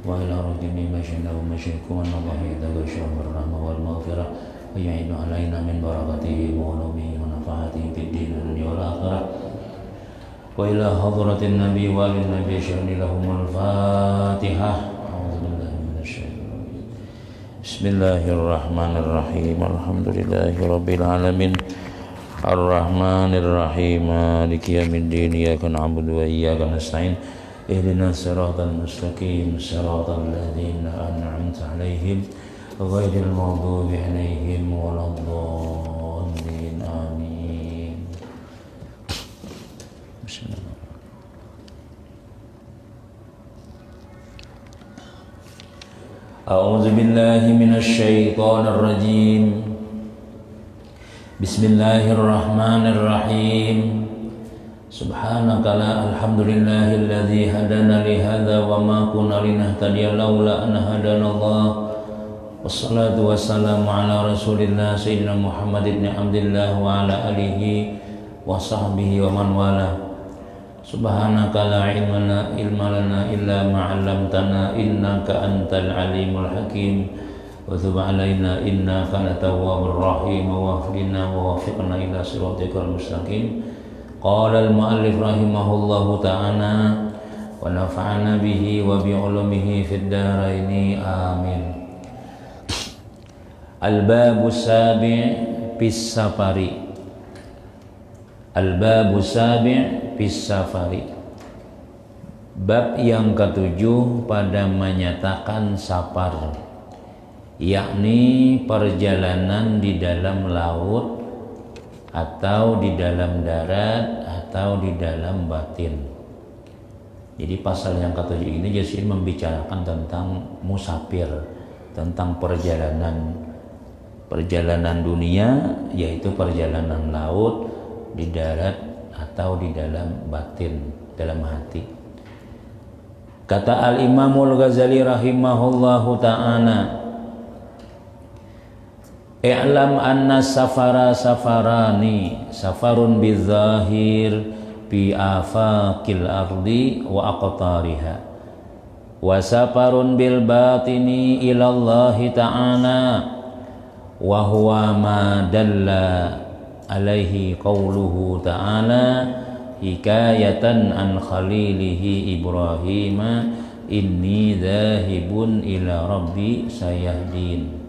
وإلى رجل مشينا ومشيك ونضح يدك الشرف الرحمة والمغفرة ويعين علينا من بركته وعلومه ونفعاته في الدين والدنيا والآخرة وإلى حضرة النبي وآل النبي شهد لهم الفاتحة. أعوذ بالله من الشيطان الرجيم. بسم الله الرحمن الرحيم. الحمد لله رب العالمين الرحمن الرحيم مالك يوم الدين إياك نعبد وإياك نستعين اهدنا الصراط المستقيم صراط الذين أنعمت عليهم غير المغضوب عليهم ولا الضالين آمين. بسم الله. أعوذ بالله من الشيطان الرجيم. بسم الله الرحمن الرحيم. سبحانك لا الحمد لله الذي هدانا لهذا وما كنا لنهتدي لولا أن هدانا الله والصلاة والسلام على رسول الله سيدنا محمد بن عبد الله وعلى آله وصحبه ومن والاه. سبحانك لا علم لنا إلا ما علمتنا إنك أنت العليم الحكيم وتب علينا إنك أنت التواب الرحيم واهدنا ووفقنا إلى صراطك المستقيم. قال المؤلف رحمه الله تعالى ونفعنا به وبعلومه في الدارين آمين. الباب السابع في السفر. الباب السابع في السفر. Bab yang ketujuh pada menyatakan safar, yakni perjalanan di dalam laut atau di dalam darat atau di dalam batin. Jadi pasal yang ketujuh ini jadi membicarakan tentang musafir, tentang perjalanan dunia, yaitu perjalanan laut, di darat atau di dalam batin, dalam hati. Kata Al-Imamul Ghazali rahimahullahu ta'ala, i'lam anna safara safarani, safarun bizahir bi afaqil ardi wa aqtariha, wa safarun bil batini ila Allah ta'ala, wa huwa ma dalla alaihi qawluhu ta'ala hikayatan an khalilihi Ibrahim inni dhahibun ila rabbi sayahdin.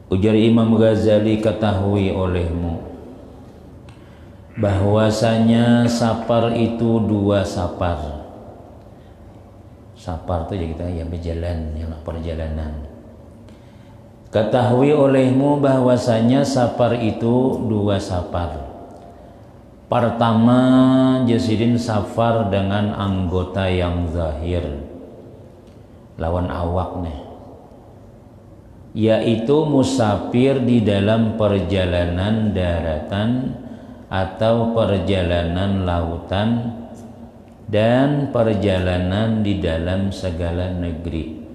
Ujar Imam Ghazali, ketahui olehmu bahwasanya safar itu dua safar. Safar itu ya kita yang berjalan, yang perjalanan. Ketahui olehmu bahwasanya safar itu dua safar. Pertama, jasidin safar dengan anggota yang zahir, lawan awak nih, yaitu musafir di dalam perjalanan daratan atau perjalanan lautan dan perjalanan di dalam segala negeri.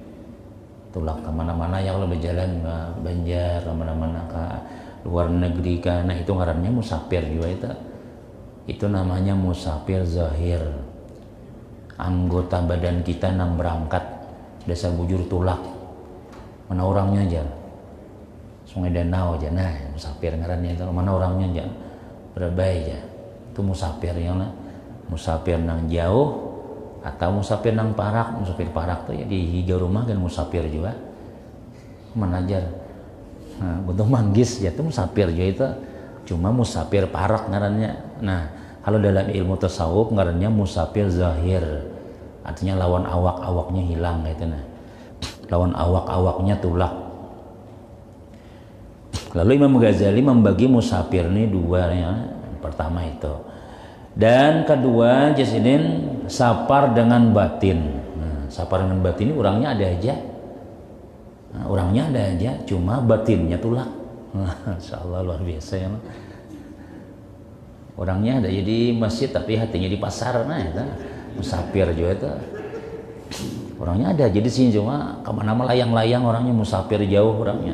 Itulah kemana-mana yang lo berjalan ke Banjar, kemana-mana ke luar negeri, karena itu ngarannya musafir juga itu namanya musafir zahir. Anggota badan kita nang berangkat desa bujur tulak, mana orangnya aja, Sungai Danau aja, nah musafir ngarannya itu. Mana orangnya aja, Berabai aja, itu musafir yang musafir nang jauh atau musafir nang parak. Musafir parak tuh ya di hijau rumah kan musafir juga, mana aja. Nah, bentuk manggis ya itu musafir juga itu, cuma musafir parak ngarannya. Nah kalau dalam ilmu tasawuf ngarannya musafir zahir, artinya lawan awak-awaknya hilang gitu, nah lawan awak-awaknya tulak. Lalu Imam Ghazali membagi musafir ini dua ya. Pertama itu, dan kedua jasidin safar dengan batin. Nah, safar dengan batin ini orangnya ada aja, nah, orangnya ada aja, cuma batinnya tulak. Masya Allah luar biasa ya. Orangnya ada jadi masjid tapi hatinya di pasar, nah itu musafir juga itu. Orangnya ada jadi sini cuma kemana-mana layang-layang, orangnya musafir jauh orangnya.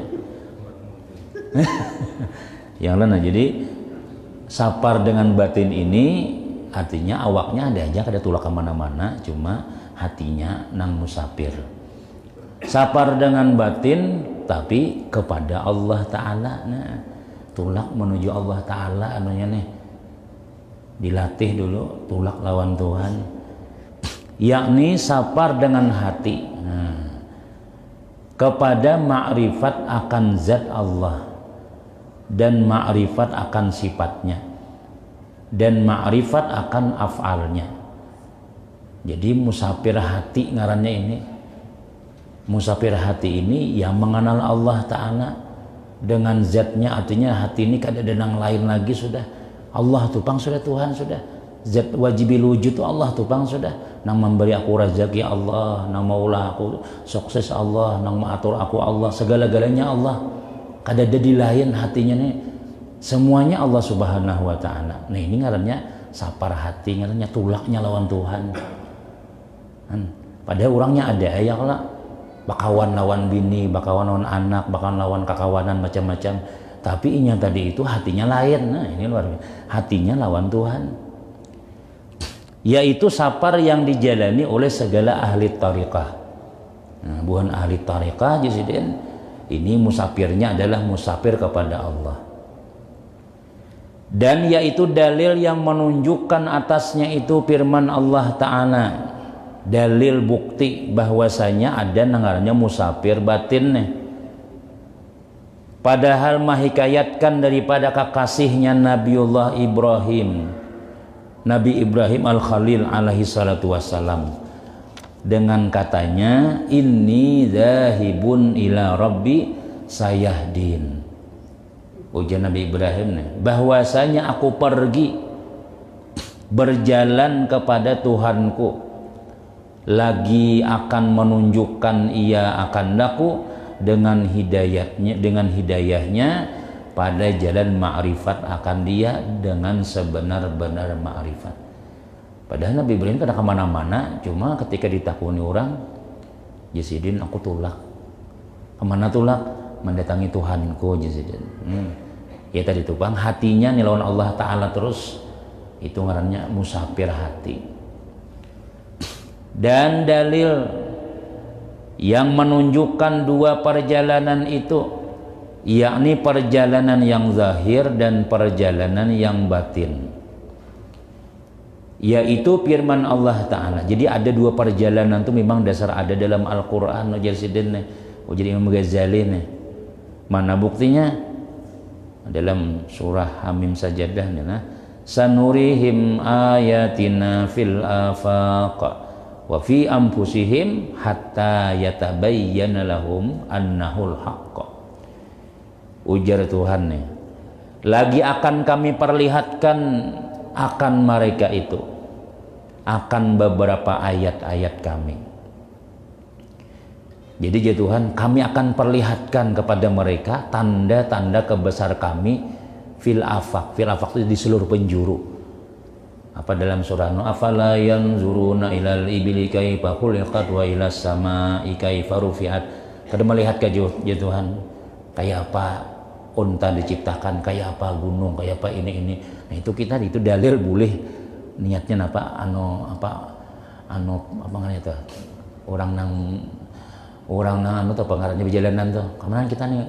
Yang lain, jadi safar dengan batin ini artinya awaknya ada aja, kada tulak kemana-mana, cuma hatinya nang musafir. Sapar dengan batin tapi kepada Allah Ta'ala. Nah, tulak menuju Allah Ta'ala anunya nih dilatih dulu, tulak lawan Tuhan, yakni sapar dengan hati kepada ma'rifat akan zat Allah dan ma'rifat akan sifatnya dan ma'rifat akan af'alnya. Jadi musafir hati ngarannya ini. Musafir hati ini yang mengenal Allah Ta'ala dengan zatnya, artinya hati ini kada ada yang lain lagi sudah. Allah tupang sudah, Tuhan sudah. Zat wajibil wujud itu Allah tupang sudah. Nang memberi aku rezeki Allah, nang maulah aku sukses Allah, nang mengatur aku Allah, segala-galanya Allah. Kada ada di lain hatinya nih. Semuanya Allah Subhanahu wa Ta'ala. Nah, ini ngarannya sapar hati, ngarannya tulaknya lawan Tuhan. Padahal orangnya ada ya kalau bakawan lawan bini, bakawan lawan anak, bakawan lawan kakawanan macam-macam. Tapi inya tadi itu hatinya lain. Nah, ini luar biasa. Hatinya lawan Tuhan. Yaitu sapar yang dijalani oleh segala ahli tariqah. Nah, bukan ahli tariqah jisidin. Ini musafirnya adalah musafir kepada Allah. Dan yaitu dalil yang menunjukkan atasnya itu firman Allah Ta'ala. Dalil bukti bahwasanya ada namanya musafir batin nih. Padahal mahikayatkan daripada kekasihnya Nabiullah Ibrahim, Nabi Ibrahim Al-Khalil alaihi salatu wassalam, dengan katanya inni dzahibun ila rabbi sayahdin. Ujian Nabi Ibrahim nih, bahwasanya aku pergi berjalan kepada Tuhanku, lagi akan menunjukkan ia akan daku dengan hidayahnya pada jalan ma'rifat akan dia dengan sebenar-benar ma'rifat. Padahal Nabi Ibrahim kada kemana-mana, cuma ketika ditakuni orang, Jasidin aku tulak. Kemana tulak? Mendatangi Tuhanku Jasidin. Ya tadi tuh bang, hatinya nih lawan Allah Ta'ala terus, itu ngarannya musafir hati. Dan dalil yang menunjukkan dua perjalanan itu, yakni perjalanan yang zahir dan perjalanan yang batin, yaitu firman Allah Ta'ala. Jadi ada dua perjalanan itu memang dasar ada dalam Al-Quran. Jadi Imam Ghazali nih. Mana buktinya? Dalam surah Hamim Sajadah nih, nah, sanurihim ayatina fil afaq wa fi anfusihim hatta yatabayyana lahum annahul haqq. Ujar Tuhan nih, lagi akan kami perlihatkan akan mereka itu akan beberapa ayat-ayat kami. Jadi ya Tuhan, kami akan perlihatkan kepada mereka tanda-tanda kebesar kami fil afaq. Fil afaq itu di seluruh penjuru. Apa dalam surah Nuh, afala yanzuruna ilal ibili kaifa khuliqat wa ilas samai kaifa rufi'at. Kada melihat ke ya Tuhan, kayak apa unta diciptakan, kayak apa gunung, kayak apa ini. Nah itu kita itu dalil boleh niatnya apa namanya itu orang nang tuh pengarannya perjalanan tuh kemana kita nih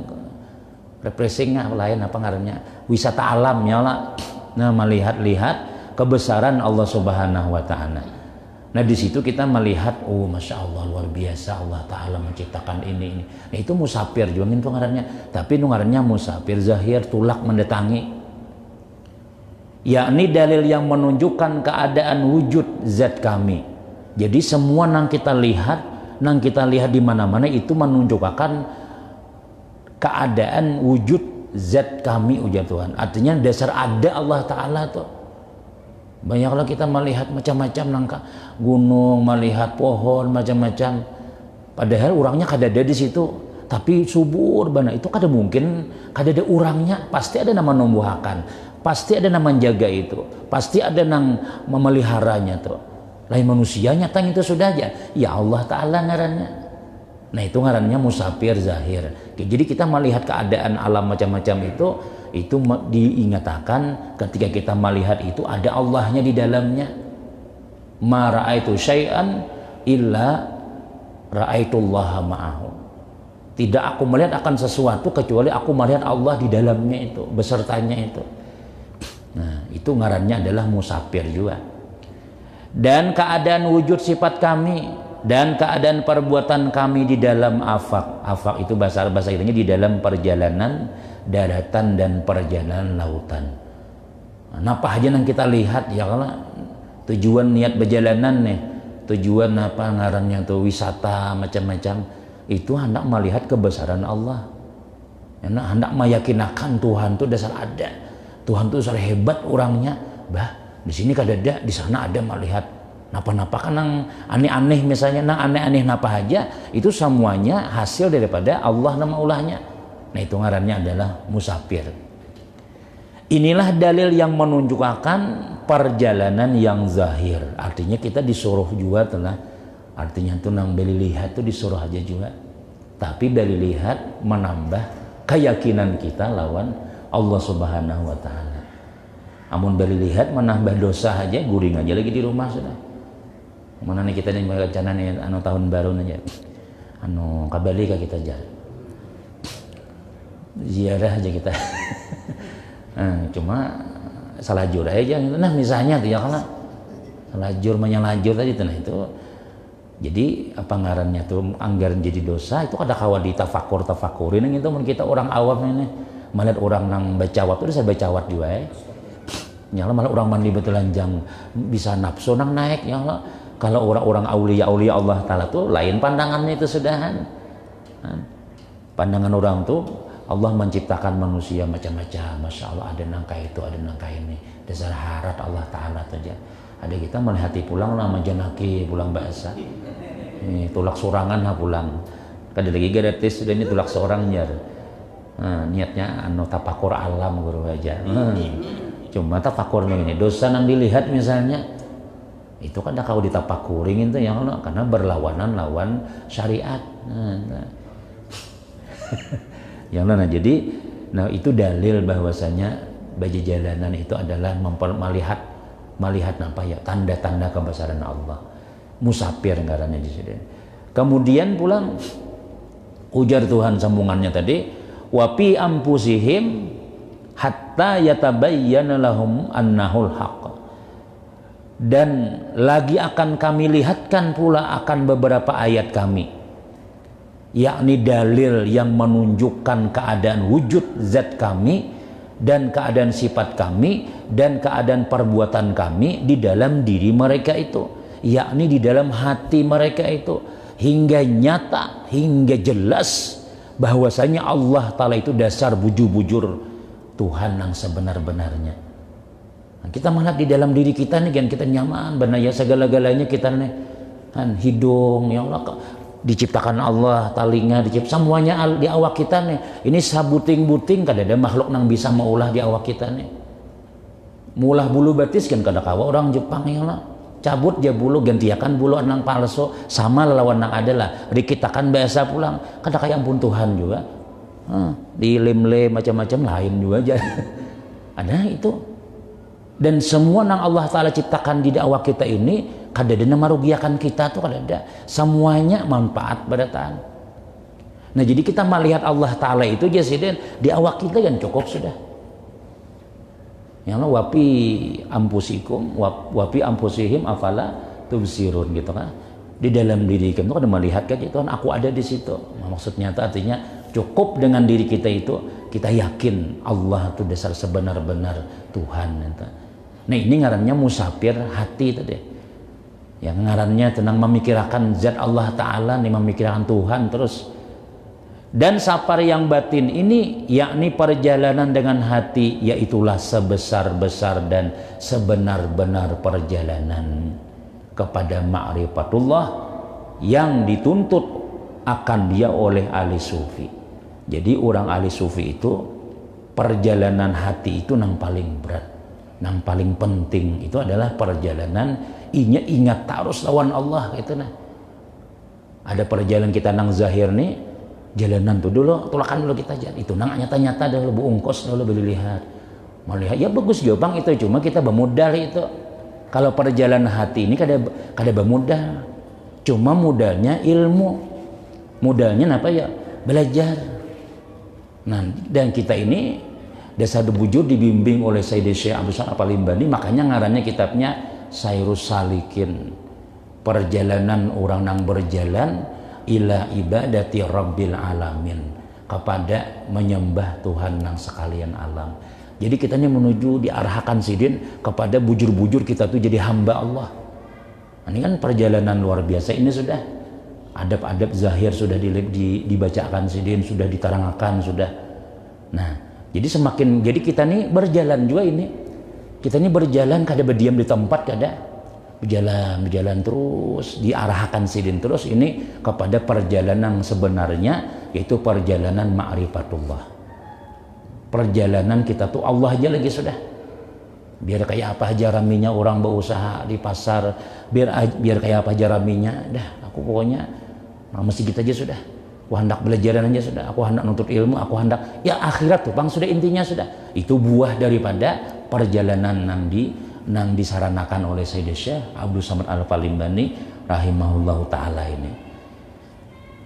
refreshingnya lain apa ngarannya wisata alamnya lah. Nah melihat-lihat kebesaran Allah Subhanahu wa Ta'ala. Nah di situ kita melihat, oh masya Allah luar biasa Allah Ta'ala menciptakan ini. Nah itu musafir juga itu ngarannya. Tapi itu ngarannya musafir zahir, tulak mendatangi, yakni dalil yang menunjukkan keadaan wujud zat kami. Jadi semua nang kita lihat di mana-mana itu menunjukkan keadaan wujud zat kami, ujar Tuhan. Artinya dasar ada Allah Ta'ala tuh. Banyaklah kita melihat macam-macam nangka gunung, melihat pohon macam-macam. Padahal orangnya kada ada di situ, tapi subur bana itu kada mungkin kada ada orangnya. Pasti ada nama numbuhakan, pasti ada nama menjaga itu, pasti ada nang memeliharanya tuh. Lain manusianya tang itu sudah aja. Ya Allah Ta'ala ngarannya. Nah itu ngarannya musafir zahir. Jadi kita melihat keadaan alam macam-macam itu diingatkan ketika kita melihat itu ada Allahnya di dalamnya. Ma ra'aitu syai'an illa ra'aitullaha ma'ahu. Tidak aku melihat akan sesuatu kecuali aku melihat Allah di dalamnya itu, besertanya itu. Nah, itu ngarannya adalah musafir juga. Dan keadaan wujud sifat kami dan keadaan perbuatan kami di dalam afaq. Afaq itu bahasa kitanya di dalam perjalanan daratan dan perjalanan lautan. Nah, apa aja yang kita lihat ya, kalau tujuan niat perjalanan nih, tujuan apa ngarannya tuh wisata macam-macam, itu hendak melihat kebesaran Allah. Hendak meyakinakan Tuhan itu dasar ada. Tuhan itu dasar hebat orangnya. Bah, di sini kadada, di sana ada melihat napa-napa kan nang aneh-aneh misalnya, nang aneh-aneh napa aja, itu semuanya hasil daripada Allah nama ulahnya. Nah, itu ngarannya adalah musafir. Inilah dalil yang menunjukkan perjalanan yang zahir. Artinya kita disuruh juga telah, artinya itu nang beli lihat itu disuruh aja juga. Tapi beli lihat menambah keyakinan kita lawan Allah Subhanahu wa taala. Amun beli lihat menambah dosa aja, guring aja lagi di rumah sudah. Mana nih kita nih rencana nih anu tahun baru aja. Anu kabali ka kita jalan. Ziarah aja kita. Cuma salajur aja gitu. Nah, misalnya tuh ya, kalau salajur menyalajur tadi tuh, nah itu jadi apa ngarannya tuh anggaran jadi dosa itu kada kawa ditafakurin gitu. Mun kita orang awam ini melihat orang nang bacawat tuh bisa bacawat juga ya. Nyala malah orang mandi betelanjang bisa nafsu nang naik ya. Kalau orang-orang aulia Allah taala tuh lain pandangannya itu sudahan. Pandangan orang tuh Allah menciptakan manusia macam-macam, masya Allah, ada nangka itu, ada nangka ini, dasar harat Allah taala saja. Ada kita melihati pulang nama janaki pulang bahasa, ini tulak sorangan ha pulang, kada lagi gratis sudah ini tulak seorang jar. Niatnya anu tapakur alam guru aja. Cuma tapakurnya ini dosa yang dilihat misalnya, itu kan dah kau ditapakurin itu yang karena berlawanan lawan syariat. Yang mana jadi, nah itu dalil bahwasanya baju jalanan itu adalah melihat apa ya, tanda-tanda kebesaran Allah. Musafir ngarannya di sini. Kemudian pulang ujar Tuhan sambungannya tadi, wa fi anfusihim hatta yatabayyana lahum annahul haqq. Dan lagi akan kami lihatkan pula akan beberapa ayat kami, yakni dalil yang menunjukkan keadaan wujud zat kami dan keadaan sifat kami dan keadaan perbuatan kami di dalam diri mereka itu, yakni di dalam hati mereka itu, hingga nyata, hingga jelas bahwasanya Allah Ta'ala itu dasar bujur-bujur Tuhan yang sebenar-benarnya. Nah, kita melihat di dalam diri kita nih kan kita nyaman benar ya, segala-galanya kita nih kan, hidung ya Allah diciptakan Allah, talinga diciptakan, semuanya di awak kita nih. Ini sabuting-buting kada ada makhluk yang bisa maulah di awak kita nih. Mulah bulu batis kan kada kawa orang Jepang ya lah. Cabut dia bulu, gantiakan bulu nang palsu, sama lawan nang adalah dikitakan biasa pulang. Kada kayak ampun Tuhan juga. Di lem-lem macam-macam lain juga aja. Ada itu. Dan semua nang Allah Ta'ala ciptakan di awak kita ini kada ada merugiakan kita tuh, kada ada, semuanya manfaat pada Tuhan. Nah jadi kita melihat Allah Ta'ala itu jasiden di awak kita kan cukup sudah. Yang wapi ampusikum wapi ampusihim afala tubsirun gitu kan, di dalam diri kita kan melihat kan Tuhan aku ada di situ. Nah, maksudnya itu artinya cukup dengan diri kita itu kita yakin Allah itu dasar sebenar-benar Tuhan gitu. Nah ini ngarannya musafir hati tadi. Yang ngarannya tenang memikirkan zat Allah Ta'ala nih, memikirkan Tuhan terus. Dan safar yang batin ini yakni perjalanan dengan hati, yaitulah sebesar-besar dan sebenar-benar perjalanan kepada ma'rifatullah yang dituntut akan dia oleh ahli sufi. Jadi orang ahli sufi itu perjalanan hati itu yang paling berat, yang paling penting itu adalah perjalanan ingat terus lawan Allah gitu nah. Ada perjalanan kita nang zahir nih, jalanan tuh dulu, tulakan dulu kita jalan itu nang nyata-nyata dulu bu ungkos dulu beli lihat. Melihat ya bagus juga bang itu, cuma kita bermodal itu. Kalau perjalanan hati ini kada bermodal. Cuma modalnya ilmu, modalnya apa ya? Belajar. Nah, dan kita ini desa Bujur dibimbing oleh Sayyidi Syekh Abdul Samad Al-Palimbani, makanya ngarannya kitabnya Sairus Salikin, perjalanan orang yang berjalan ila ibadati Rabbil Alamin, kepada menyembah Tuhan yang sekalian alam. Jadi kita ini menuju diarahkan sidin kepada bujur-bujur kita tuh jadi hamba Allah. Ini kan perjalanan luar biasa. Ini sudah adab-adab zahir sudah dibacakan sidin, sudah diterangkan sudah. Nah, jadi kita nih berjalan juga ini. Kita ini berjalan kada berdiam di tempat, kada berjalan terus diarahkan sidin terus ini kepada perjalanan sebenarnya, yaitu perjalanan ma'rifatullah. Perjalanan kita tuh Allah aja lagi sudah. Biar kayak apa aja raminya orang berusaha di pasar, biar kayak apa aja raminya, dah aku pokoknya masih kita aja sudah. Aku hendak belajaran aja sudah, aku hendak nuntut ilmu, aku hendak ya akhirat tuh bang, sudah intinya sudah. Itu buah daripada perjalanan nang disaranakan oleh Sayyidi Syekh Abdul Samad Al-Palimbani rahimahullahu taala ini.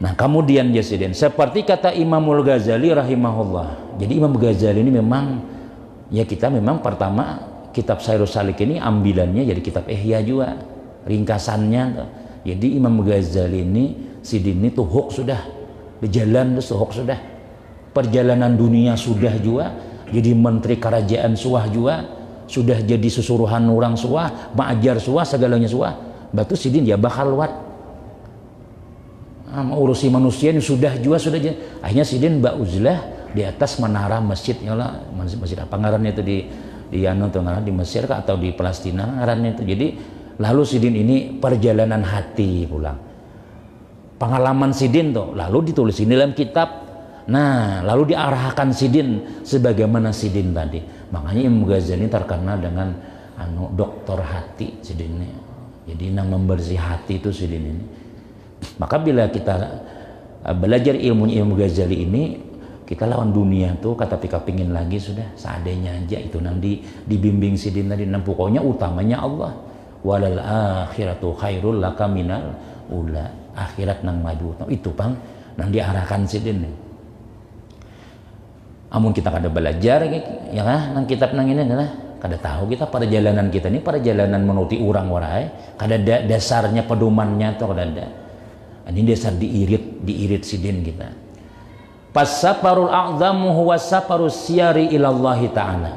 Nah, kemudian Jasidin, seperti kata Imamul Ghazali rahimahullah. Jadi Imam Ghazali ini memang ya, kita memang pertama kitab Sairus Salik ini ambilannya jadi kitab Ihya juga, ringkasannya. Jadi Imam Ghazali ini sidin ini tuh sudah berjalan terus sudah perjalanan dunia sudah juga, jadi menteri kerajaan suah juga, sudah jadi susuruhan orang suah, maajar suah, segalanya suah. Batu sidin ya bakal luat urusi manusia ini sudah juga. Akhirnya sidin mbak uzlah di atas menara masjid, ya lah, masjid apa ngarannya itu di Mesir kah, atau di Palestina ngarannya itu. Jadi lalu sidin ini perjalanan hati pulang, pengalaman sidin tuh lalu ditulis ini dalam kitab. Nah, lalu diarahkan sidin sebagaimana sidin tadi. Makanya Imam Ghazali terkenal dengan dokter hati sidin ini. Jadi nang membersih hati itu sidin ini. Maka bila kita belajar ilmu Ghazali ini, kita lawan dunia tuh kata pika pingin lagi sudah seadanya aja. Itu nanti dibimbing sidin tadi. Nah, pokoknya utamanya Allah. Walal akhiratu khairul laka minal ula. Akhirat nang madu. Itu pang nang diarahkan sidin nih. Amun kita kada belajar ya kan nang kitab nang ini adalah kada tahu kita perjalanan kita ini perjalanan menuti orang warai, kada ada dasarnya pedomannya tuh kada ada. Ini dasar diirit sidin kita. Pasaparul a'zamu huwa saparus siyari ilallahi ta'ala.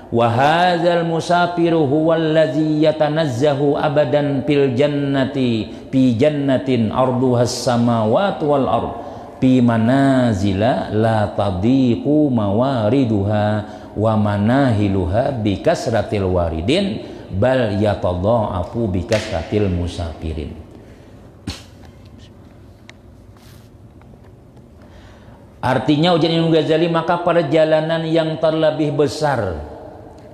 Wa hadzal musafiru huwal ladzi yatanazzahu abadan fil jannati fi jannatin arduhas samawati wal ard fi manazila la tadiqu mawariduha wa manahiluha bi kasratil waridin bal yatadha'afu bi kasratil musafirin. Artinya ujian Imam Ghazali, maka perjalanan yang terlebih besar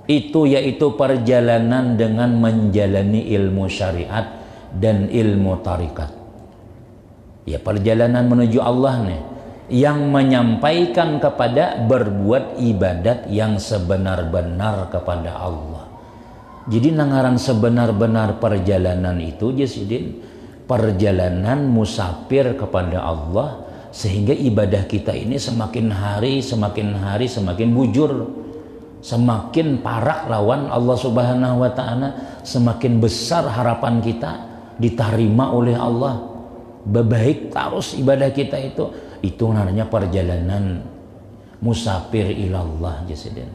itu yaitu perjalanan dengan menjalani ilmu syariat dan ilmu tarikat. Ya, perjalanan menuju Allah nih, yang menyampaikan kepada berbuat ibadat yang sebenar-benar kepada Allah. Jadi nangaran sebenar-benar perjalanan itu Jasidin, perjalanan musafir kepada Allah, sehingga ibadah kita ini semakin hari semakin bujur, semakin parak lawan Allah Subhanahu wa taala, semakin besar harapan kita diterima oleh Allah, bebaik terus ibadah kita itu namanya perjalanan musafir ilallah Jasidin.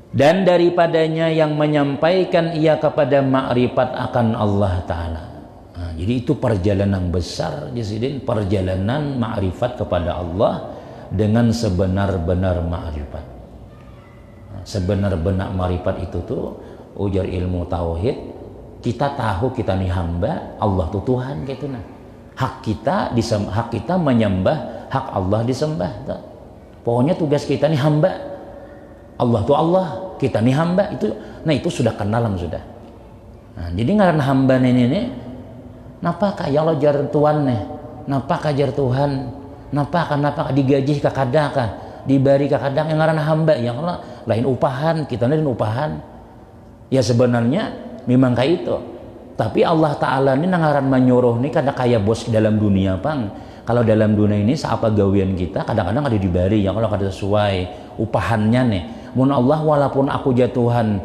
Dan daripadanya yang menyampaikan ia kepada makrifat akan Allah taala. Nah, jadi itu perjalanan besar Jasidin, perjalanan ma'rifat kepada Allah dengan sebenar-benar ma'rifat. Nah, sebenar-benar ma'rifat itu tuh ujar ilmu tauhid, kita tahu kita nih hamba, Allah tuh Tuhan gitu nah. Hak kita menyembah, hak Allah disembah. Tuh. Pokoknya tugas kita nih hamba. Allah tuh Allah, kita nih hamba itu. Nah, itu sudah kenalan sudah. Nah, jadi ngaran hamba ini napa kaya Allah jar Tuhan nih, napa kajar Tuhan, napa digaji ka kadang diberi ka kadang yang ngaran hamba ya Allah, lain upahan kita lain upahan. Ya sebenarnya memang kayak itu. Tapi Allah Ta'ala ini nangaran menyuruh nih kada kaya bos dalam dunia pang. Kalau dalam dunia ini seapa gawian kita kadang-kadang ada dibari ya kalau kada sesuai upahannya nih. Mun Allah walaupun aku jatuhan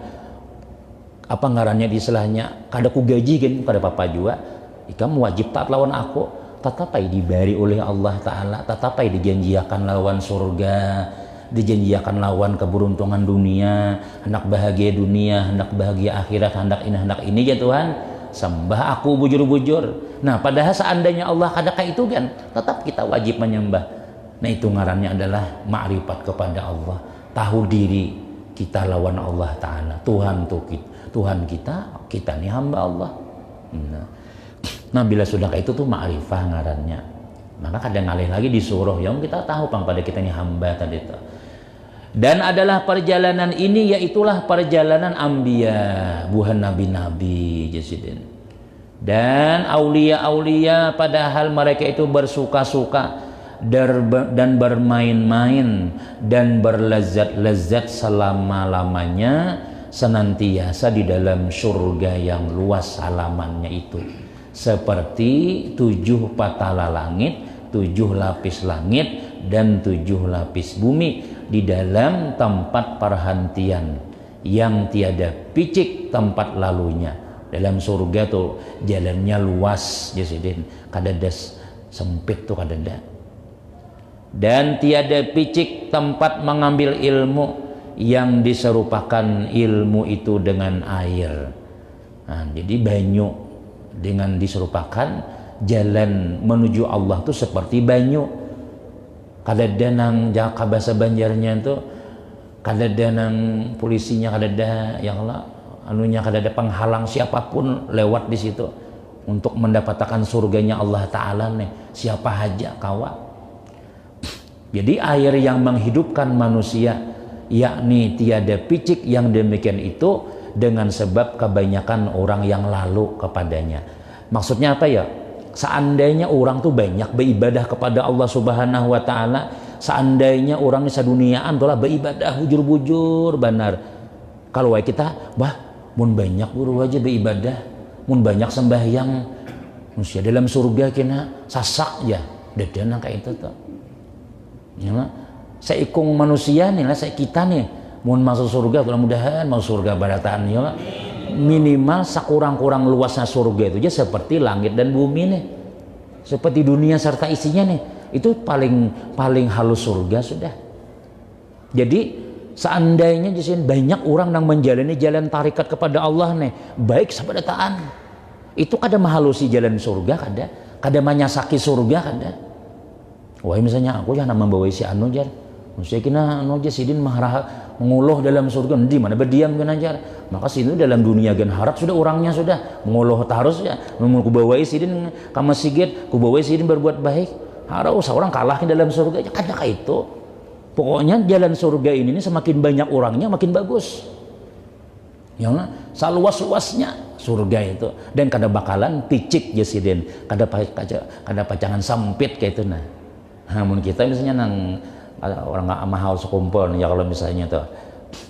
apa ngarannya di istilahnya kada ku gaji kan kada apa-apa juga. Ikam wajib taat lawan aku. Tetapi dibari oleh Allah Ta'ala, tetapi dijanjiakan lawan surga, dijanjiakan lawan keberuntungan dunia, hendak bahagia dunia, hendak bahagia akhirat, hendak ini ya Tuhan, sembah aku bujur-bujur. Nah padahal seandainya Allah kada kayak itu kan, tetap kita wajib menyembah. Nah itu ngarannya adalah ma'rifat kepada Allah, tahu diri kita lawan Allah Ta'ala. Tuhan kita nih hamba Allah. Nah bila sudah kayak itu tuh ma'rifah ngarannya. Maka kadang ngalih lagi disuruh yang kita tahu pang pada kita ini hamba tadi itu. Dan adalah perjalanan ini yaitulah perjalanan anbiya, buhan nabi-nabi jasidin. Dan aulia-aulia padahal mereka itu bersuka-suka dan bermain-main dan berlezat-lezat selama-lamanya senantiasa di dalam surga yang luas halamannya itu. Seperti 7 patala langit, 7 lapis langit, dan 7 lapis bumi di dalam tempat perhentian yang tiada picik tempat lalunya. Dalam surga tuh jalannya luas jasidin, kadada sempit tuh kadada. Dan tiada picik tempat mengambil ilmu yang diserupakan ilmu itu dengan air. Nah, jadi banyu dengan diserupakan jalan menuju Allah tuh seperti banyu. Kadada nang jaka bahasa Banjarnya tuh kadada nang polisinya kadada yang lah anunya kadada penghalang siapapun lewat di situ untuk mendapatkan surganya Allah Ta'ala nih siapa aja kawa. Jadi air yang menghidupkan manusia yakni tiada picik yang demikian itu dengan sebab kebanyakan orang yang lalu kepadanya. Maksudnya apa ya? Seandainya orang tuh banyak beribadah kepada Allah Subhanahu wa Ta'ala, seandainya orang di seduniaan tuh beribadah bujur-bujur benar. Kalau kita mun banyak buru aja beribadah, mun banyak sembahyang, manusia dalam surga kena sasak ya, dadana kayak itu tuh. Ya, seikung manusia nih lah, kita nih mun masuk surga, mudah-mudahan masuk surga barataan ya minimal sekurang-kurang luasnya surga itu aja seperti langit dan bumi nih, seperti dunia serta isinya nih, itu paling halus surga sudah. Jadi seandainya jadi banyak orang yang menjalani jalan tarikat kepada Allah nih baik sabadataan itu kada mahalusi jalan surga, kada manyasaki surga kada. Wah misalnya aku jangan membawa si anu jar saya kena anu aja sidin menguluh dalam surga di mana berdiam kan ajar. Maka sini dalam dunia gen harap sudah orangnya sudah menguluh tarus ya mau kubawai sidin ka masjid kubawai sidin berbuat baik harus orang kalah dalam surga aja kada kayak itu. Pokoknya jalan surga ini semakin banyak orangnya makin bagus. Ya seluas-luasnya surga itu dan kada bakalan picik jasidin kada pacangan sempit kayak itu nah. Namun kita misalnya nang orang nggak mahal sekumpul ya kalau misalnya tuh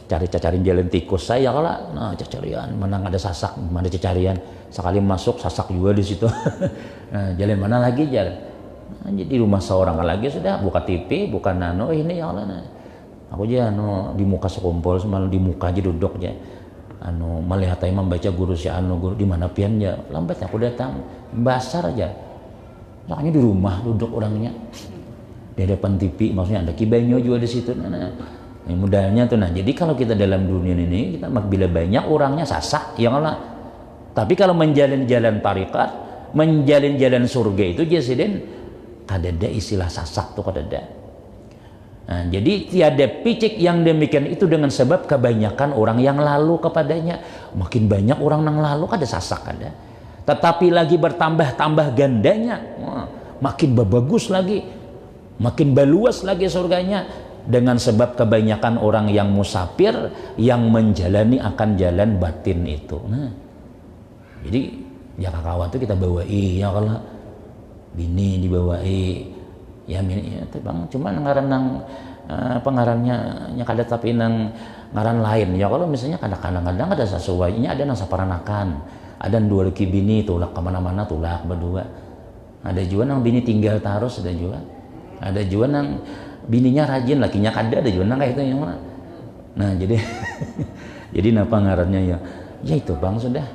cari jalan tikus saya kalau nah carian mana ada sasak mana carian sekali masuk sasak juga di situ. Nah, jalan mana lagi jalan nah, jadi rumah seorang lagi sudah buka TV bukan nano ini ya Allah nah. Aku aja di muka sekumpul semalam di muka aja duduk aja melihat imam baca guru si guru di mana pian ya lambat aku datang basar aja makanya di rumah duduk orangnya di depan TV maksudnya ada kibanyo juga di situ nah modalnya tuh nah jadi kalau kita dalam dunia ini kita bila banyak orangnya sasak ya Allah. Tapi kalau menjalin jalan tarikat menjalin jalan surga itu jasiden kadada istilah sasak tuh kadada. Nah, jadi tiada picik yang demikian itu dengan sebab kebanyakan orang yang lalu kepadanya. Makin banyak orang yang lalu kada sasak kada. Tetapi lagi bertambah gandanya makin bagus lagi makin baluas lagi surganya dengan sebab kebanyakan orang yang musafir yang menjalani akan jalan batin itu. Nah, jadi ya kawan tuh kita bawai ya kalau bini dibawai ya bang cuma ngaran pengarannya kada tapi nang ngaran lain ya kalau misalnya kadang-kadang ada sesuainya ada nang saparanakan ada dua laki bini tulak kemana-mana tulak berdua, ada juga nang bini tinggal terus, ada juga nang bininya rajin lakinya ada juga nang kayak itu yang mana. Nah jadi jadi napa ngarannya ya itu bang sudah.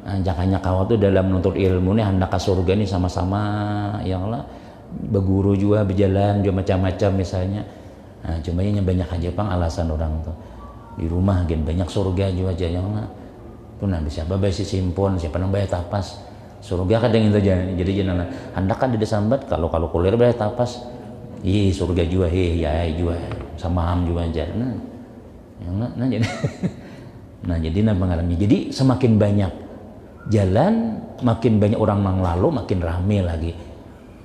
Jangannya kau tuh dalam menuntut ilmu nih hendak ke surga nih sama-sama ya Allah, berguru juga berjalan juga macam-macam misalnya. Nah, cuma yang banyak aja bang alasan orang tuh di rumah gen banyak surga juga aja yang Allah. Tuh nanti siapa bayar si simpon, siapa nang bayar tapas surga kadang itu aja. Jadi jangan hendak kan di sambat kalau kuliah bayar tapas, surga juga ya juga sama ham juga aja. Nah jadi nah jadi mengalami. Jadi semakin banyak jalan, makin banyak orang yang lalu, makin rame lagi.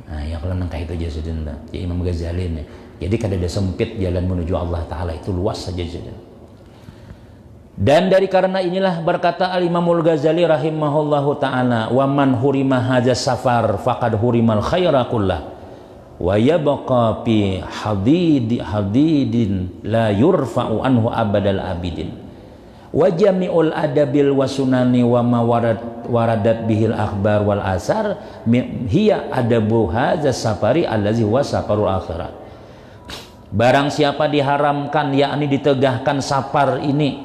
Nah ya kalau nang kayak itu aja sudah. Ya Imam Ghazali nih. Jadi kada ada sempit jalan menuju Allah Ta'ala, itu luas saja sudah. Dan dari karena inilah berkata Al-Imamul Ghazali rahimahullahu ta'ala, wa man hurima hadza safar faqad hurimal khaira kullah wa yabqa fi hadidin la yurfa'u anhu abadal abidin wa jami'ul adabil wasunani wa ma waradat bihil akhbar wal asar hiya adabu hadza safari allazi huwa safarul akhirat. Barang siapa diharamkan yakni ditegahkan safar ini,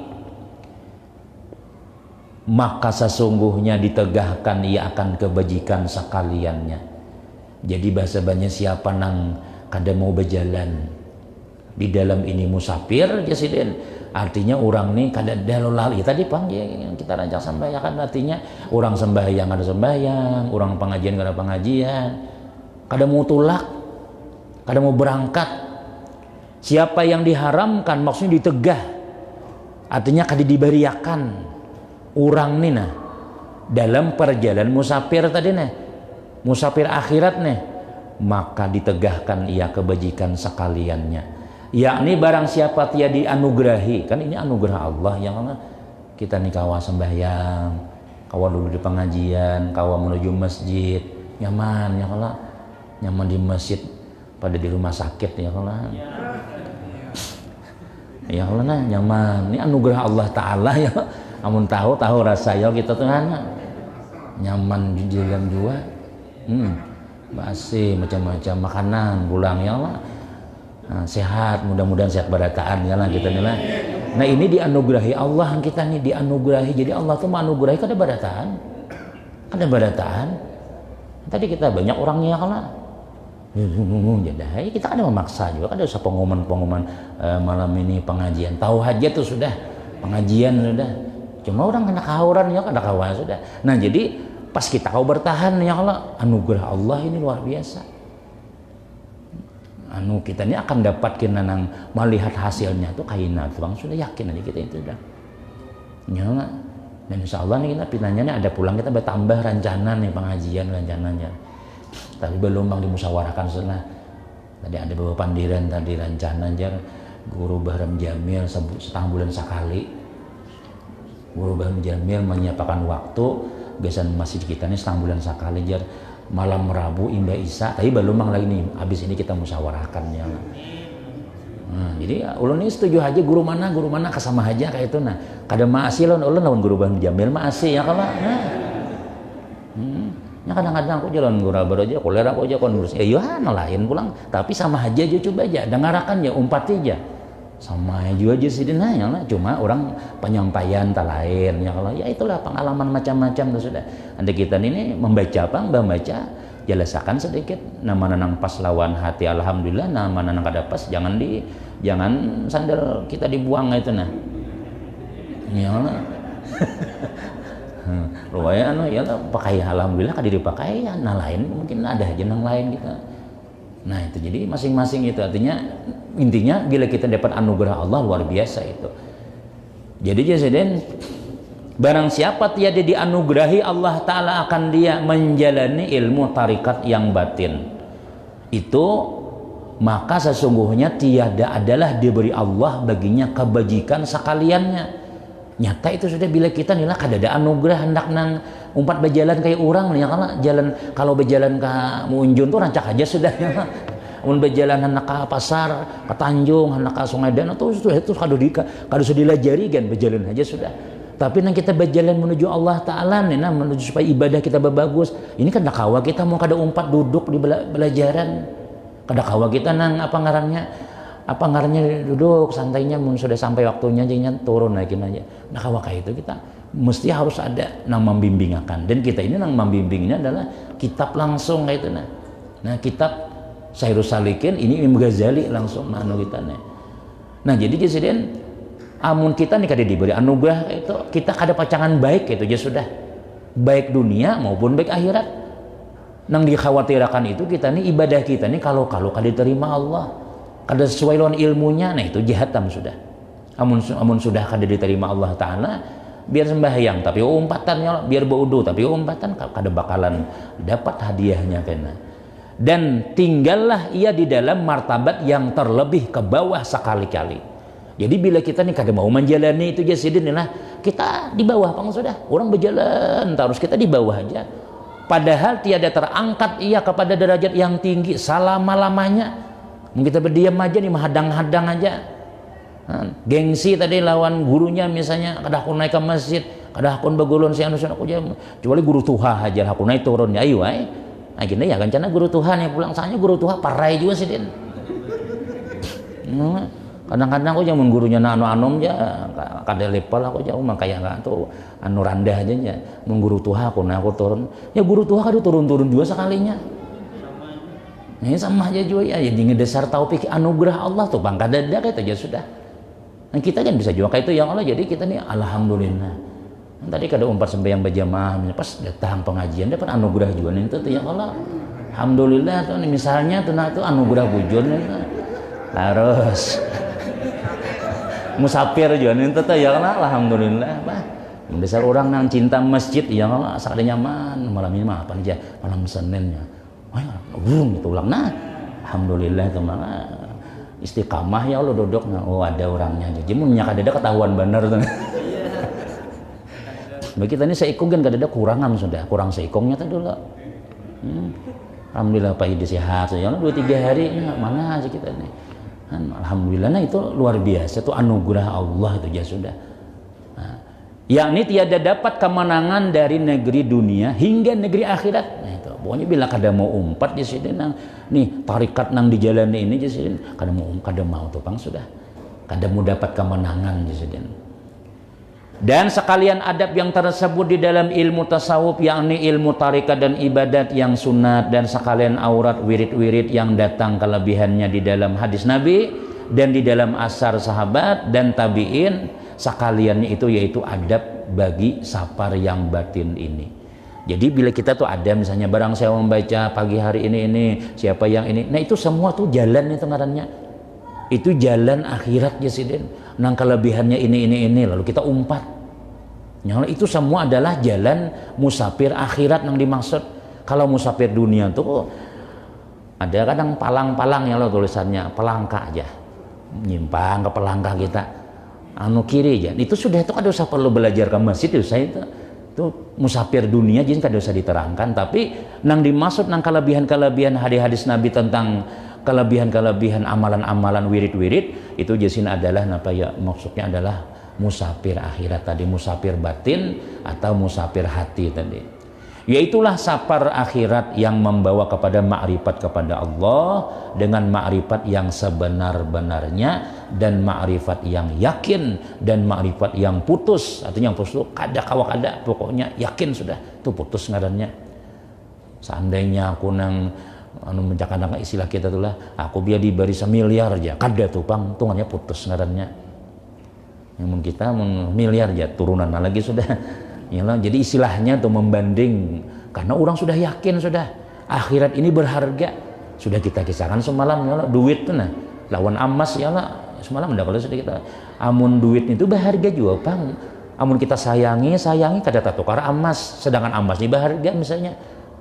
maka sesungguhnya ditegahkan ia akan kebajikan sekaliannya. Jadi bahasa banyak siapa nang kada mau berjalan di dalam ini musafir jasiden, artinya orang nih kada dalolal ya tadi pang yang kita rancang sembahyang, artinya orang sembahyang ada sembahyang, orang pengajian ada pengajian, kada mau tulak, kada mau berangkat. Siapa yang diharamkan maksudnya ditegah, artinya kada diberiakan orang nih nah dalam perjalanan musafir tadi nih, musafir akhirat nih, maka ditegahkan ia kebajikan sekaliannya. Yakni barang siapa dia dianugerahi, kan ini anugerah Allah yang kita nih kawa sembahyang, kawa dulu di pengajian, kawa menuju masjid, nyaman ya Allah, nyaman di masjid pada di rumah sakit ya Allah. Ya Allah nah nyaman, ini anugerah Allah Ta'ala ya. Amun tahu rasanya kita tuh nyaman di jalan juga, masih macam-macam makanan pulang ya Allah. Nah, sehat, mudah-mudahan sehat berataan ya lah kita nih lah. Nah ini dianugerahi Allah kita nih, dianugerahi. Jadi Allah tuh menganugerahi kada berataan. Tadi kita banyak orangnya kalah. Jadi kita kada memaksa juga, kada usah pengumuman malam ini pengajian. Tahu aja tuh sudah pengajian sudah. Cuma orang kena kahuran ya kada kawan sudah. Nah jadi pas kita kau bertahan ya Allah, anugerah Allah ini luar biasa. Kita ini akan dapatkan nang melihat hasilnya tuh kainat bang, sudah yakin aja kita itu dah ya. Dan insya Allah nih kita pinanya ada pulang kita bertambah rencana nih pengajian rencananya, tapi belum bang dimusyawarahkan sana. Tadi ada beberapa pandiran tadi rencana aja Guru Bahram Jamil setengah bulan sekali. Guru Bahram Jamil menyiapkan waktu biasanya masjid kita ini setengah bulan sekali jar malam Rabu Imba Isa, tapi belum bang lagi nih habis ini kita musyawarahkan ya. Nah, jadi ulun ini setuju aja guru mana kesama aja kayak itu nah. Kada maasi ulun lawan Guru Bahram Jamil maasi ya kalau nah. Ya kadang-kadang aku jalan guru baru aja kuliah aku aja kon ngurus. Ya lain pulang, tapi sama aja coba aja dengarakan ya umpat aja. Sama juga aja sih ya lah, cuma orang penyampaian tak lain ya kalau ya itulah pengalaman macam-macam tuh sudah. Anda kita ini membaca membaca jelasakan sedikit nama nang pas lawan hati alhamdulillah, nama nang kada pas jangan sandal kita dibuang itu nah ya lah. Luaya ya lah pakai alhamdulillah kada dipakai ya, nah lain mungkin ada aja nang lain kita. Nah itu jadi masing-masing itu artinya intinya bila kita dapat anugerah Allah luar biasa itu. Jadi jasiden barang siapa tiada dianugerahi Allah Ta'ala akan dia menjalani ilmu tarikat yang batin itu, maka sesungguhnya tiada adalah diberi Allah baginya kebajikan sekaliannya. Nyata itu sudah bila kita nilai kada ada anugerah hendak nang umpat berjalan kayak orang nih kalau berjalan ke Munjun tuh rancak aja sudah ya. Mun berjalan hendak ke pasar, ke Tanjung, hendak ke Sungai Dan itu kada sudah dilajari kan berjalan aja sudah. Tapi nang kita berjalan menuju Allah Ta'ala nih, nah, menuju supaya ibadah kita bagus. Ini kan kawa kita mau kada umpat duduk di belajaran. Kada kawa kita nang apa ngarannya duduk santainya, mun sudah sampai waktunya jadinya turun lagi aja. Nah kawa kayak itu kita mesti harus ada nang membimbingakan. Dan kita ini nang membimbingnya adalah kitab langsung kayak itu nah. Nah kitab Syairus Salikin ini Imam Ghazali langsung anu kita nih. Nah jadi presiden amun kita nih kada diberi anugerah itu kita kada pacangan baik itu aja sudah, baik dunia maupun baik akhirat. Nang dikhawatirkan itu kita nih ibadah kita nih kalau kada diterima Allah, kada sesuai lawan ilmunya, nah itu jahatam sudah. Amun sudah kada diterima Allah Ta'ala, biar sembahyang tapi umpatannya, biar baudu tapi umpatan kada bakalan dapat hadiahnya kena. Dan tinggallah ia di dalam martabat yang terlebih ke bawah sekali-kali. Jadi bila kita nih kada mau menjalani itu jasidin lah, kita di bawah pang sudah. Orang berjalan terus kita di bawah aja. Padahal tiada terangkat ia kepada derajat yang tinggi selama-lamanya. Mungkin kita berdiam aja nih menghadang-hadang aja. Gengsi tadi lawan gurunya misalnya, kada aku naik ke masjid, kada aku begulun si anu aku aja. Kecuali guru Tuhan aja aku naik turunnya ayo ay. Nah gini ya kan guru Tuhan yang pulang soalnya guru Tuhan parai juga sih din. Kadang-kadang aku jangan gurunya anu aja kada level aku jauh mah kayak enggak tuh anu randah aja nya mengguru Tuhan aku nah aku turun ya guru Tuhan kada turun-turun juga sekalinya ini sama aja juga ya jadi ngedesar taufik anugerah Allah tuh bang kada ada kayak aja sudah nah kita kan bisa juga kayak itu yang Allah jadi kita nih alhamdulillah tadi kada umpat sembahyang berjamaah pas datang pengajian dapat anugerah juga nih itu yang Allah alhamdulillah tuh misalnya tuh nah tuh anugerah bujur harus musafir juga nih tuh ya Allah alhamdulillah bah besar orang nang cinta masjid ya Allah sakit nyaman malam ini mah apa aja malam Seninnya wah burung itu ulang nah alhamdulillah itu mah istiqamah ya Allah duduk nah oh ada orangnya jadi mun nya kada ketahuan bener tuh bagi kita ini seikung kan kada ada kurangan sudah kurang seikungnya tuh dulu alhamdulillah Pak Idi sehat ya 2-3 hari mana aja kita nih alhamdulillah nah itu luar biasa itu anugerah Allah itu ya sudah nah, yakni tiada dapat kemenangan dari negeri dunia hingga negeri akhirat nah itu pokoknya bila kada mau umpat di sini nang nih tarikat nang dijalani ini di sini kada mau tuh pang sudah kada mau dapat kemenangan di sini. Dan sekalian adab yang tersebut di dalam ilmu tasawuf yakni ilmu tarikat dan ibadat yang sunat dan sekalian aurat wirid-wirid yang datang kelebihannya di dalam hadis Nabi dan di dalam asar sahabat dan tabi'in sekaliannya itu yaitu adab bagi safar yang batin ini. Jadi bila kita tuh ada misalnya barang saya membaca pagi hari ini siapa yang ini nah itu semua tuh jalan itu ngarannya itu jalan akhirat ya sidin nang kelebihannya ini lalu kita umpat nyala itu semua adalah jalan musafir akhirat yang dimaksud. Kalau musafir dunia tuh ada kadang palang-palang ya lo tulisannya pelangka aja nyimpang ke pelangka kita anu kiri aja itu sudah itu kada usah perlu belajar ke masjid itu saya itu musafir dunia jadi kada usah diterangkan tapi nang dimaksud nang kelebihan-kelebihan hadis-hadis Nabi tentang kelebihan-kelebihan amalan-amalan wirid-wirid itu jasin adalah apa ya maksudnya adalah musafir akhirat tadi musafir batin atau musafir hati tadi yaitulah safar akhirat yang membawa kepada makrifat kepada Allah dengan makrifat yang sebenar-benarnya dan makrifat yang yakin dan makrifat yang putus artinya yang putus kada kawa kada pokoknya yakin sudah itu putus ngarannya seandainya aku nang anu mencakan istilah kita tuh lah aku biar diberi 1 miliar aja kada tuh pang tungannya putus ngarannya yang kita miliar aja turunan lagi sudah yalah jadi istilahnya tuh membanding karena orang sudah yakin sudah akhirat ini berharga sudah kita kisahkan semalam yalah duit tuh nah lawan emas yalah semalam udah kalau sudah kita amun duit itu berharga juga pang amun kita sayangi kada tukar emas sedangkan emas ini berharga misalnya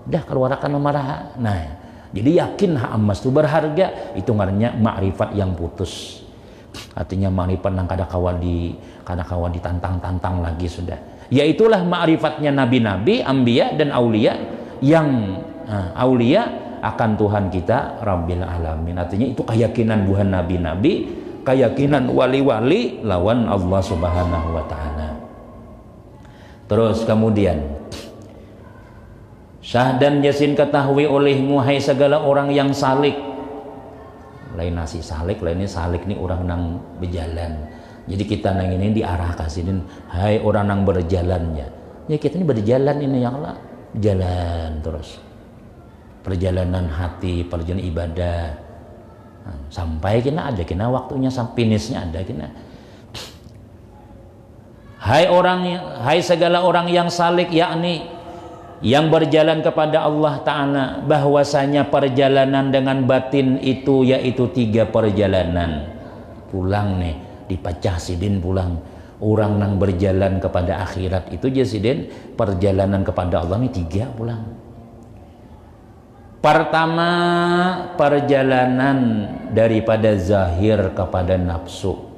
dah keluarkan marah nah jadi yakin emas itu berharga itu ngarannya makrifat yang putus artinya makrifat nang kada kawa ditantang-tantang lagi sudah yaitulah makrifatnya nabi-nabi anbiya dan aulia yang aulia akan Tuhan kita Rabbil Alamin artinya itu keyakinan buhan nabi-nabi keyakinan wali-wali lawan Allah Subhanahu wa ta'ala Terus kemudian syahdan yasin ketahui olehmu hai segala orang yang salik. Lain nasi salik, lainnya salik nih orang nang berjalan. Jadi kita nang ini diarah kasinin hai orang nang berjalannya. Ya kita ini berjalan ini ya Allah. Jalan terus. Perjalanan hati, perjalanan ibadah. Nah, sampai kena ada kena waktunya sampai finishnya ada kena. Hai segala orang yang salik, yakni yang berjalan kepada Allah Ta'ala, bahwasanya perjalanan dengan batin itu yaitu 3 perjalanan. Pulang nih, dipecah sidin pulang. Orang yang berjalan kepada akhirat itu jasidin perjalanan kepada Allah ini 3 pulang. Pertama, perjalanan daripada zahir kepada nafsu,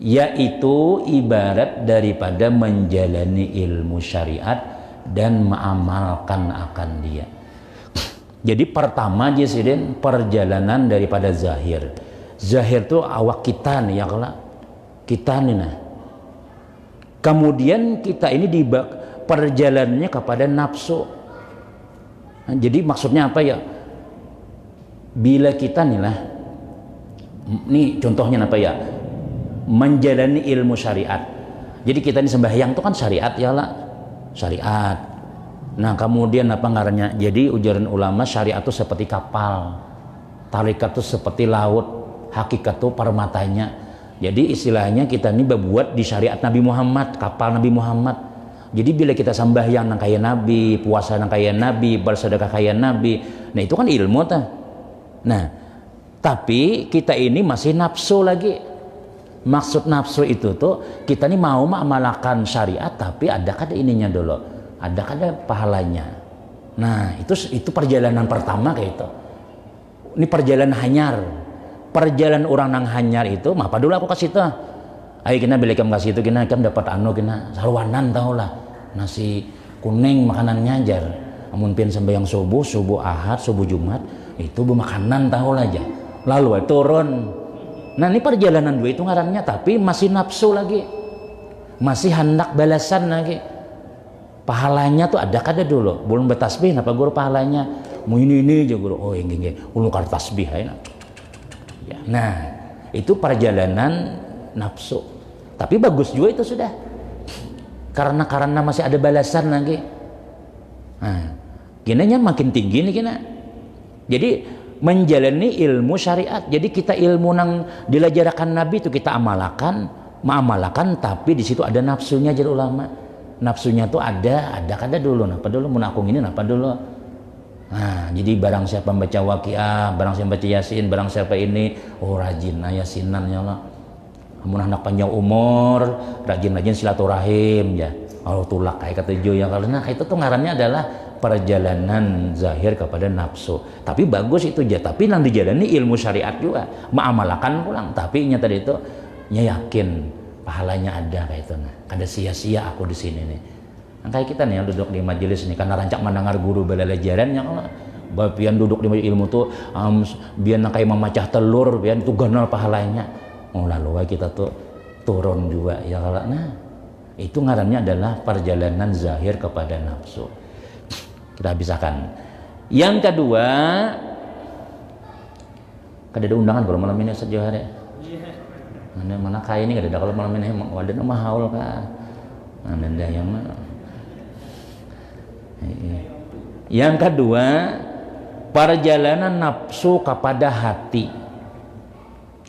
yaitu ibarat daripada menjalani ilmu syariat dan mengamalkan akan dia. Jadi pertama jasidin perjalanan daripada zahir. Zahir itu awak kita nih ya kalau kita nih nah. Kemudian kita ini di perjalanannya kepada nafsu. Nah, jadi maksudnya apa ya? Bila kita nih lah, ini contohnya apa ya? Menjalani ilmu syariat. Jadi kita ini sembahyang itu kan syariat ya lah, syariat. Nah kemudian apa ngarannya? Jadi ujaran ulama syariat itu seperti kapal, tarikat itu seperti laut, hakikat itu permatanya. Jadi istilahnya kita ini berbuat di syariat Nabi Muhammad, kapal Nabi Muhammad. Jadi bila kita sembahyang nang kaya Nabi, puasa nang kaya Nabi, bersedekah kaya Nabi, nah itu kan ilmu ta. Nah tapi kita ini masih nafsu lagi. Maksud nafsu itu tuh kita nih mau mengamalkan syariat tapi ada kada ininya dulu, ada kada pahalanya. Nah itu perjalanan pertama kayak itu. Ini perjalanan hanyar, perjalanan orang nang hanyar itu. Apa dulu aku kasih tuh, ayo kita beli kamu kasih itu kita dapat kena salwanan tau lah, nasi kuning makanan nyajar. Amun pian sembahyang subuh ahad, subuh jumat itu bermakanan tahu lah aja. Lalu turun. Nah ini perjalanan 2 itu ngarannya, tapi masih nafsu lagi, masih hendak balasan lagi. Pahalanya tuh ada kada dulu, belum bertasbih, apa guru pahalanya? Mau ini aja guru, oh ini ulukar tasbih ya. Nah itu perjalanan nafsu, tapi bagus juga itu sudah, karena masih ada balasan lagi. Nah ginanya makin tinggi nih kina. Jadi menjalani ilmu syariat. Jadi kita ilmu nang dilajarakan Nabi itu kita amalkan, tapi di situ ada nafsunya jadi ulama. Nafsunya tuh ada kada dulu. Napa dulu mun aku ini napa dulu. Nah, jadi barang siapa membaca Waqiah, barang siapa baca Yasin, barang siapa ini rajin yasinan ya Allah. Mun anak panjang umur, rajin-rajin silaturahim ya. Allah tulak kayak ketujuh ya karena itu tuh ngarannya adalah perjalanan zahir kepada nafsu. Tapi bagus itu aja, tapi nang dijalani ilmu syariat juga, mengamalkan pulang. Tapi nya tadi itu nya yakin pahalanya ada kayak itu nah. Kada sia-sia aku di sini nih. Nah, kayak kita nih yang duduk di majelis nih karena rancak mendengar guru belajaran yang biar duduk di majelis ilmu tuh biar kayak memecah telur, biar itu ganal pahalanya. Oh lalu kita tuh turun juga ya kalau nah itu ngarannya adalah perjalanan zahir kepada nafsu. Kita bisahkan. Yang kedua, kada ada undangan kalau malam ini saja hari. Mana kaya ini kada ada kalau malam ini wadah nama haul kah? Ada yang mana? Yang kedua, perjalanan nafsu kepada hati.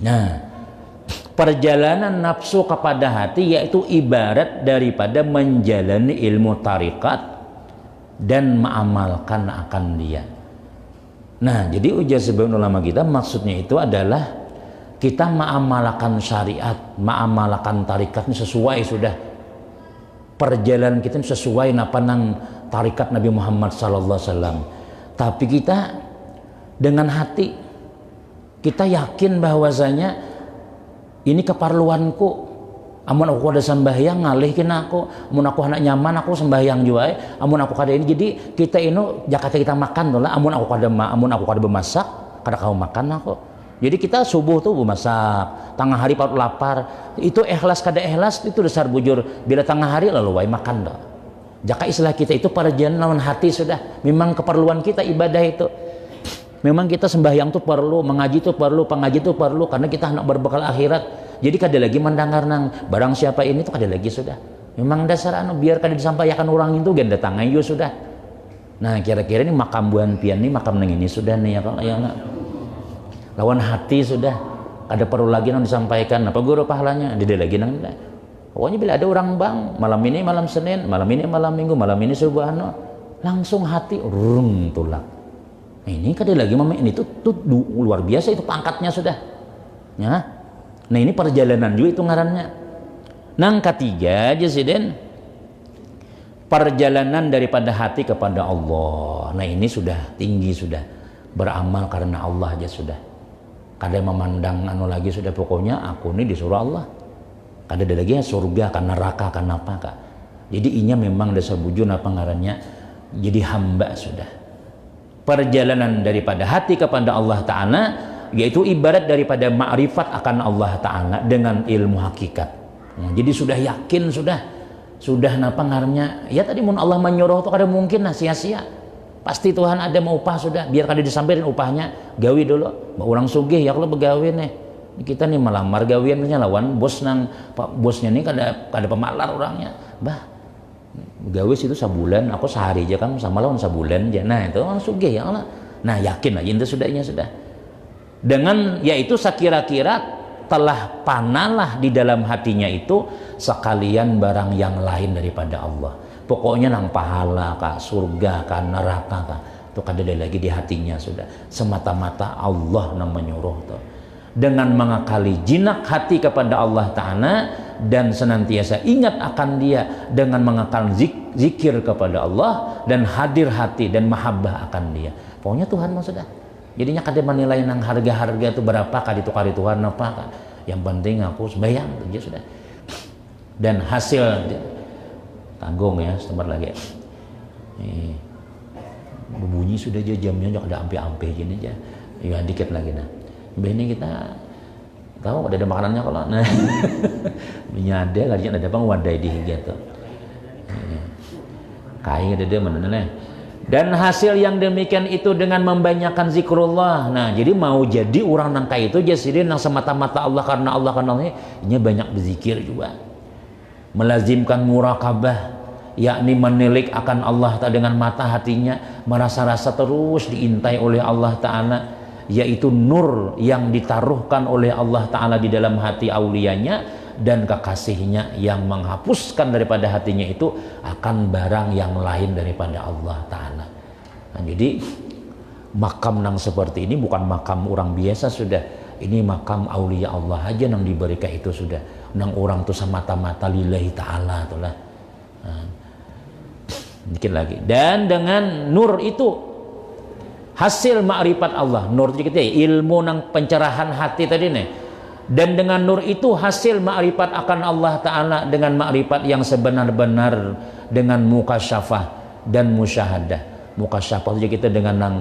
Nah, perjalanan nafsu kepada hati yaitu ibarat daripada menjalani ilmu tarikat dan mengamalkan akan dia. Nah jadi ujar sebagian ulama kita maksudnya itu adalah kita mengamalkan syariat, mengamalkan tarikat ini sesuai sudah perjalanan kita sesuai napa nang tarikat Nabi Muhammad SAW. Tapi kita dengan hati kita yakin bahwasanya ini keperluanku. Amun aku ada sembahyang ngalih kena aku, amun aku anak nyaman aku sembahyang juga. Amun aku kada ini jadi kita ini Jakarta kita makan tuh lah. Amun aku kada bemasak kada kau makan aku. Jadi kita subuh tuh masak, tengah hari paut lapar, itu ikhlas kada ikhlas itu dasar bujur. Bila tengah hari lalu wae makan dah. Jaka istilah kita itu perjalanan lawan hati sudah. Memang keperluan kita ibadah itu. Memang kita sembahyang tuh perlu, mengaji tuh perlu, pengaji tuh perlu karena kita hendak berbekal akhirat. Jadi kada lagi mendengar nang barang siapa ini tuh kada lagi sudah. Memang dasar biar kada disampaikan orang itu gen datang ayo sudah. Nah, kira-kira ini makam buan pian nih makam nang ini sudah nih ya kalau ya enggak. Lawan hati sudah, ada perlu lagi yang disampaikan apa guru pahalanya dia lagi nang pokoknya bila ada orang bang malam ini malam Senin, malam ini malam Minggu, malam ini subhano langsung hati rung tulak ini kada lagi ini tuh luar biasa itu pangkatnya sudah ya. Nah ini perjalanan juga itu ngarannya. Nang ketiga Jesiden perjalanan daripada hati kepada Allah. Nah ini sudah tinggi sudah beramal karena Allah aja sudah. Kada memandang anu lagi sudah pokoknya aku ini disuruh Allah. Kada ada lagi surga kan neraka kan apa kak. Jadi inya memang dasar bujun apa ngarannya jadi hamba sudah. Perjalanan daripada hati kepada Allah Ta'ala yaitu ibarat daripada ma'rifat akan Allah Ta'ala dengan ilmu hakikat. Nah, jadi sudah yakin sudah napa ngarannya ya tadi mun Allah menyuruh itu kada mungkin lah sia-sia. Pasti Tuhan ada mau upah sudah biar kada disampaikan upahnya gawi dulu orang sugih ya kalau begawe nih kita nih melamar gawiannya lawan bos nang pak bosnya nih kada pemalar orangnya bah gawe situ sebulan aku sehari aja kan sama lawan sebulan aja nah itu orang sugih ya Allah nah yakin aja itu sudahnya sudah dengan yaitu sekira-kira telah panalah di dalam hatinya itu sekalian barang yang lain daripada Allah. Pokoknya nang pahala kah, surga kah, neraka kah, itu kada ada lagi di hatinya sudah. Semata-mata Allah yang menyuruh tuh. Dengan mengakali jinak hati kepada Allah Ta'ala dan senantiasa ingat akan Dia dengan mengakal zikir kepada Allah dan hadir hati dan mahabbah akan Dia. Pokoknya Tuhan mau sudah. Jadinya kada menilai nang harga-harga itu berapa kah ditukari Tuhan apa kah. Yang penting aku sembahyang aja sudah. Dan hasil tanggung ya setempat lagi berbunyi sudah aja jamnya jangan ada ampe-ampe gini aja ya dikit lagi nah ini kita tahu ada makanannya kalau nah ada lagi ada bang wadai di gitu kain ada mana nih dan hasil yang demikian itu dengan membanyakan zikrullah. Nah jadi mau jadi orang nang kayak itu jadi nang semata-mata Allah karena ini banyak berzikir juga melazimkan muraqabah yakni menilik akan Allah dengan mata hatinya merasa-rasa terus diintai oleh Allah Ta'ala yaitu nur yang ditaruhkan oleh Allah Ta'ala di dalam hati aulianya dan kekasihnya yang menghapuskan daripada hatinya itu akan barang yang lain daripada Allah Ta'ala. Nah, jadi makam nang seperti ini bukan makam orang biasa sudah ini makam aulia Allah aja yang diberikan itu sudah nang orang tuh semata-mata lillahi ta'ala itulah nah, dikit lagi dan dengan nur itu hasil ma'rifat Allah nur dikit ya ilmu nang pencerahan hati tadi nih dan dengan nur itu hasil ma'rifat akan Allah Ta'ala dengan ma'rifat yang sebenar-benar dengan mukasyafah dan musyahadah mukasyafah itu kita dengan nang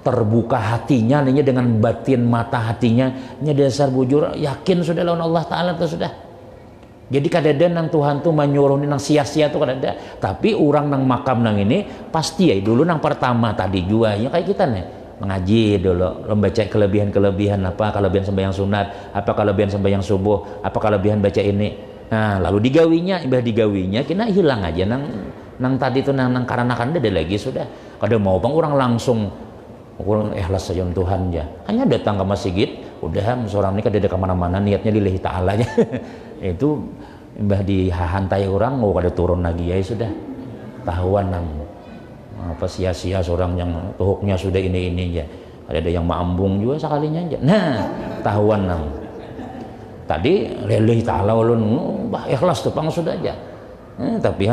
terbuka hatinya nih dengan batin mata hatinya nya dasar bujur yakin sudah lawan Allah Ta'ala itu sudah jadi kadada nang Tuhan tuh menyuruh nang sia-sia tuh kadada tapi orang nang makam nang ini pasti ya dulu nang pertama tadi juga ya kayak kita nih mengaji dulu membaca kelebihan-kelebihan apa kelebihan sembahyang sunat apa kelebihan sembahyang subuh apa kelebihan baca ini nah lalu digawinya kena hilang aja nang tadi tuh nang karena kan ada lagi sudah kada mau bang orang langsung orang ikhlas saja Tuhan ya hanya datang ke masjid udah seorang ini kada ada kemana-mana niatnya lillahi ta'ala aja itu mbah dihantai orang mau kada turun lagi ya sudah tahuan nang apa sia-sia seorang yang tuhuknya sudah ini ya ada yang mambung juga sekalinya aja nah tahuan nang tadi lillahi ta'ala ulun bah ikhlas tuh pang sudah aja tapi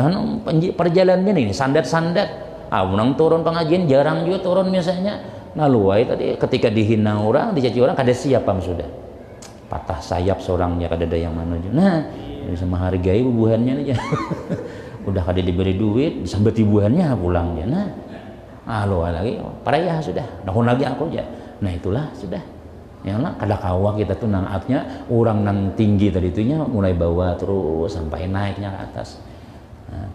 perjalanannya ini sandat-sandat nang turun pengajian jarang juga turun misalnya ngaluai tadi ketika dihina orang dicaci orang kada siapa sudah patah sayap seorangnya kada ada yang mana nah bisa menghargai bubuhannya aja udah kada diberi duit disambet bubuhannya pulangnya nah lalu lagi paraya sudah nahun lagi aku aja nah itulah sudah Ya lah, kada kawa kita tuh nang artinya orang nang tinggi tadi itunya mulai bawa terus sampai naiknya ke atas. Nah,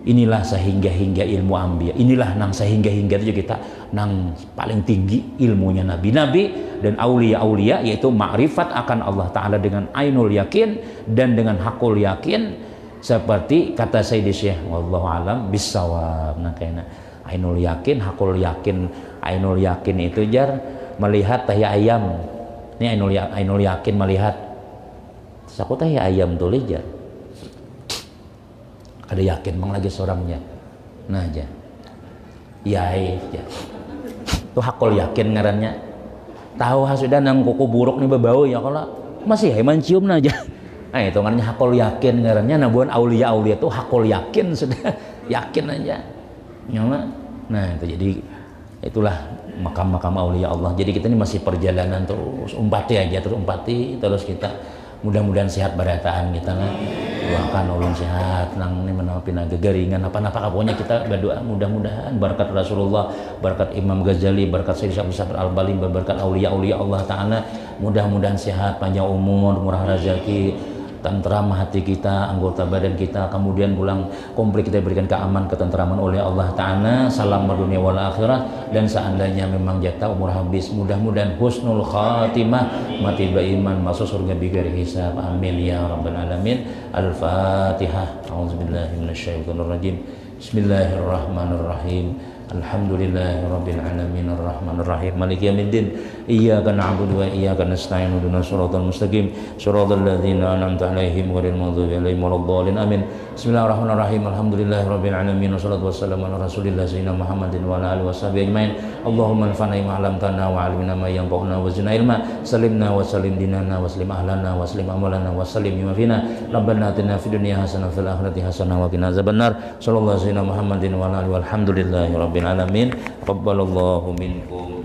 inilah sehingga ilmu ambiya. Inilah nang sehingga itu kita nang paling tinggi ilmunya nabi-nabi dan aulia-aulia, yaitu makrifat akan Allah Ta'ala dengan ainul yakin dan dengan hakul yakin, seperti kata Sayyidi Syekh wallahu alam bisawab. Nah kayaknya ainul yakin, hakul yakin. Ainul yakin itu jar melihat tahi ayam. Ini ainul yakin melihat. Terus aku tahi ayam tuh jar. Ada yakin mang lagi seorangnya. Nah aja. Yai aja. Tuh hakul yakin ngarannya. Tahu sudah nang kuku buruk nih berbau ya kalau masih heman cium aja. Nah itu ngarannya hakul yakin ngarannya. Nah bukan aulia tuh hakul yakin sudah yakin aja. Nyala. Nah itu jadi itulah makam-makam aulia Allah. Jadi kita ini masih perjalanan terus umpati aja terus kita mudah-mudahan sehat barataan kita kan. Doakan ulun sehat nang ini menapi naga garingan apa-apa pokoknya kita berdoa mudah-mudahan berkat Rasulullah, berkat Imam Ghazali, berkat Sayyid Abu Sabr Al-Bali, berkat aulia-aulia Allah Ta'ala, mudah-mudahan sehat, panjang umur, murah rezeki, tentram hati kita, anggota badan kita, kemudian pulang komplit kita berikan keamanan, ketenteraman oleh Allah Ta'ala, salam dunia wal akhirah. Dan seandainya memang jatah umur habis, mudah-mudahan husnul khatimah, mati beriman, masuk surga bigari hisab, amin ya rabbal alamin. Al-Fatihah. A'udzubillahi minasyaitonirrajim. Bismillahirrahmanirrahim. Alhamdulillahirabbil alamin arrahmanir rahim maliki yaumiddin iyyaka na'budu wa iyyaka nasta'in ihdinas siratal mustaqim siratal ladzina an'amta 'alaihim ghairil maghdubi 'alaihim waladdallin amin. Bismillahirrahmanirrahim. Alhamdulillahirabbil alamin wassalatu wassalamu ala rasulillah sayyidina Muhammadin wa ala alihi washabihi ajmain. Allahumma anfa'na bima 'allamtana wa 'allimna ma yanfa'una wa zidna ilma. Salimna wa salim dinana wa salim ahlana wa salim amalana wa salim bima fina. Rabbana atina fid dunya hasanah wa fil akhirati hasanah wa qina azabannar. Sallallahu alaihi Muhammadin wa ala alihi walhamdulillahi rabbil alamin. Qabbalallahu minkum.